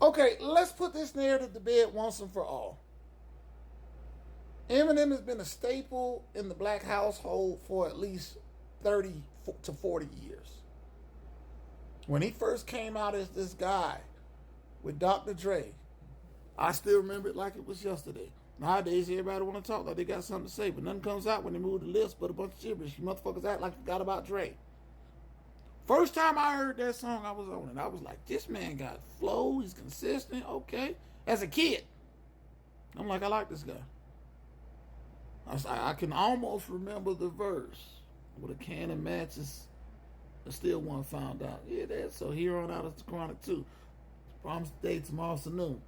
Okay, let's put this narrative to bed once and for all. Eminem has been a staple in the black household for at least 30 to 40 years. When he first came out as this guy with Dr. Dre, I still remember it like it was yesterday. Nowadays, everybody want to talk like they got something to say, but nothing comes out when they move the list but a bunch of gibberish. You motherfuckers act like you forgot about Dre. First time I heard that song, I was on it. I was like, this man got flow. He's consistent. Okay. As a kid, I'm like, I like this guy. I can almost remember the verse with a can of matches and still one found out. Yeah, that's so here on out it's the Chronic 2. Promise day tomorrow afternoon.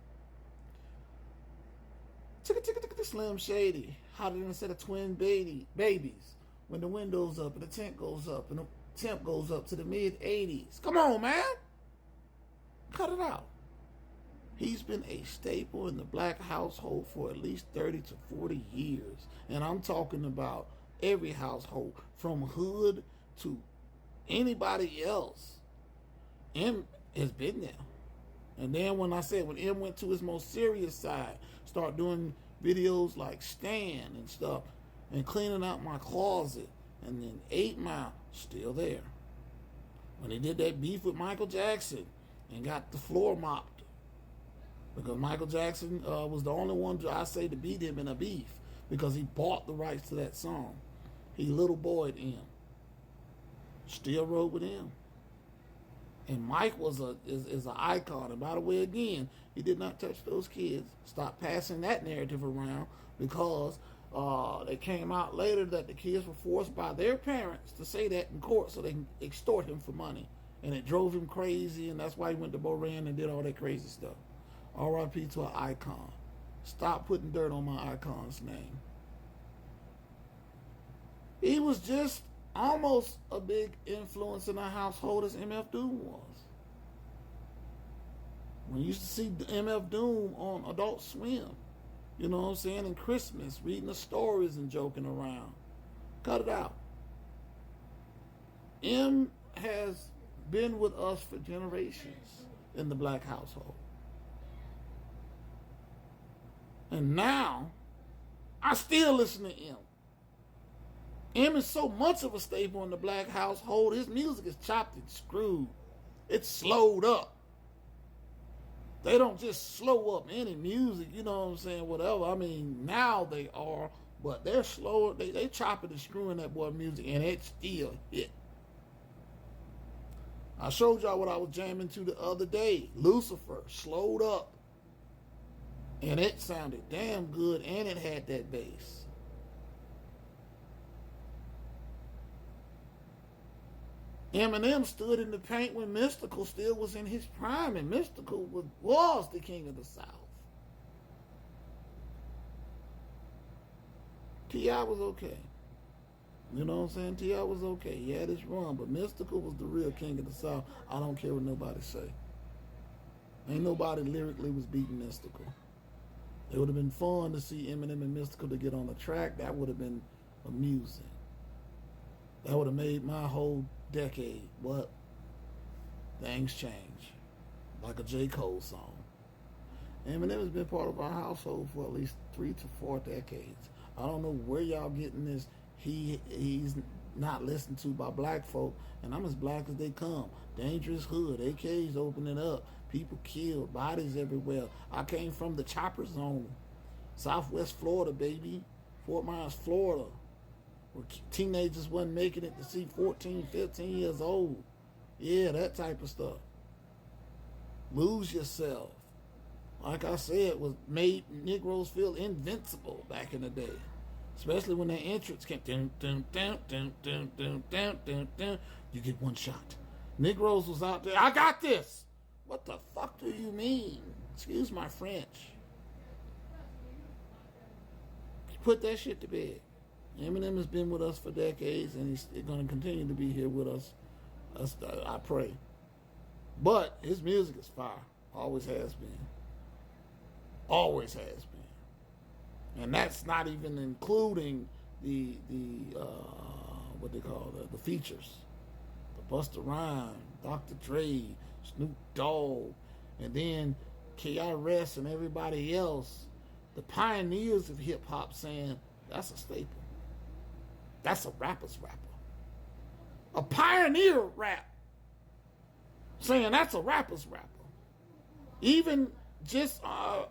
Slim Shady. How did instead of twin babies when the window's up and the tent goes up and the temp goes up to the mid 80s. Come on, man. Cut it out. He's been a staple in the black household for at least 30 to 40 years. And I'm talking about every household, from hood to anybody else. M has been there. And then when M went to his most serious side, start doing videos like Stan and stuff, and cleaning out my closet, and then 8 Mile, still there. When he did that beef with Michael Jackson and got the floor mopped, because Michael Jackson was the only one, I say, to beat him in a beef, because he bought the rights to that song. He little boyed him. Still rode with him. And Mike is an icon. And by the way, again, he did not touch those kids. Stop passing that narrative around, because they came out later that the kids were forced by their parents to say that in court so they can extort him for money. And it drove him crazy, and that's why he went to Boran and did all that crazy stuff. R.I.P. to an icon. Stop putting dirt on my icon's name. He was just almost a big influence in our household as MF Doom was. When you used to see MF Doom on Adult Swim, you know what I'm saying, in Christmas, reading the stories and joking around. Cut it out. M has been with us for generations in the black household. And now, I still listen to M. M is so much of a staple in the black household, his music is chopped and screwed. It's slowed up. They don't just slow up any music, you know what I'm saying, whatever. I mean, now they are, but they're slower. They chopping and screwing that boy music, and it still hit. I showed y'all what I was jamming to the other day. Lucifer, slowed up. And it sounded damn good, and it had that bass. Eminem stood in the paint when Mystical still was in his prime, and Mystical was the king of the South. T.I. was okay. You know what I'm saying? T.I. was okay. He had his run, but Mystical was the real king of the South. I don't care what nobody say. Ain't nobody lyrically was beating Mystical. It would have been fun to see Eminem and Mystical to get on the track. That would have been amusing. That would have made my whole decade. But things change. Like a J. Cole song. Eminem has been part of our household for at least 3 to 4 decades. I don't know where y'all getting this. He's not listened to by black folk, and I'm as black as they come. Dangerous hood, AKs opening up, people killed, bodies everywhere. I came from the chopper zone, Southwest Florida, baby, Fort Myers, Florida, where teenagers wasn't making it to see 14, 15 years old. Yeah, that type of stuff. Lose yourself. Like I said, was made Negroes feel invincible back in the day. Especially when that entrance came. Dun, dun, dun, dun, dun, dun, dun, dun, dun. You get one shot. Negroes was out there. I got this. What the fuck do you mean? Excuse my French. Put that shit to bed. Eminem has been with us for decades, and he's going to continue to be here with us. I pray. But his music is fire. Always has been. Always has been. And that's not even including the what they call the features. The Busta Rhymes, Dr. Dre, Snoop Dogg, and then KRS and everybody else, the pioneers of hip hop, saying that's a staple. That's a rapper's rapper. A pioneer rap saying that's a rapper's rapper. Even got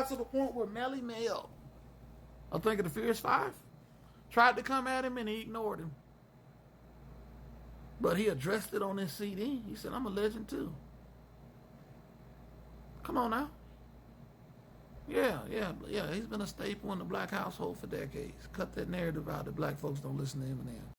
to the point where Melly Mel, I think of the Fierce Five, tried to come at him and he ignored him. But he addressed it on his CD. He said, I'm a legend too. Come on now. Yeah. He's been a staple in the black household for decades. Cut that narrative out that black folks don't listen to Eminem.